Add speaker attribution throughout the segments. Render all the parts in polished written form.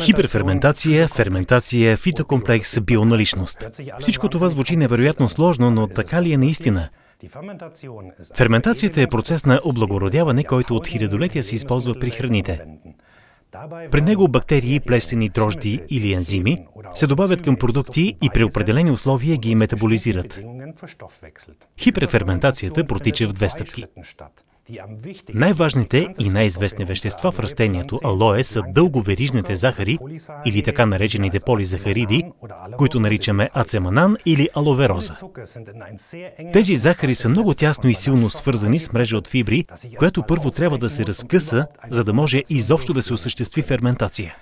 Speaker 1: Хиперферментация, ферментация, фитокомплекс, бионаличност. Всичко това звучи невероятно сложно, но така ли е наистина? Ферментацията е процес на облагородяване, който от хилядолетия се използва при храните. При него бактерии, плесени, дрожди или ензими се добавят към продукти и при определени условия ги метаболизират. Хиперферментацията протича в две стъпки. Най-важните и най-известни вещества в растението алое са дълговерижните захари или така наречените полизахариди, които наричаме ацеманан или аловероза. Тези захари са много тясно и силно свързани с мрежа от фибри, която първо трябва да се разкъса, за да може изобщо да се осъществи ферментация.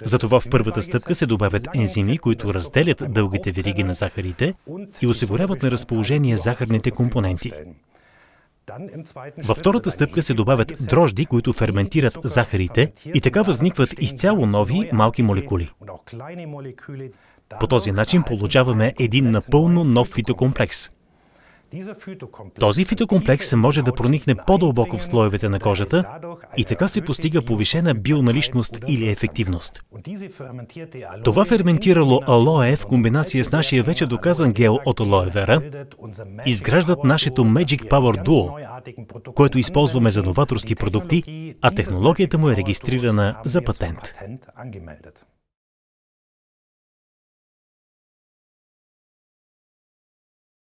Speaker 1: Затова в първата стъпка се добавят ензими, които разделят дългите вериги на захарите и осигуряват на разположение захарните компоненти. Във втората стъпка се добавят дрожди, които ферментират захарите и така възникват изцяло нови малки молекули. По този начин получаваме един напълно нов фитокомплекс. Този фитокомплекс може да проникне по-дълбоко в слоевете на кожата и така се постига повишена бионаличност или ефективност. Това ферментирало алое в комбинация с нашия вече доказан гел от алоe вера изграждат нашето Magic Power Duo, което използваме за новаторски продукти, а технологията му е регистрирана за патент.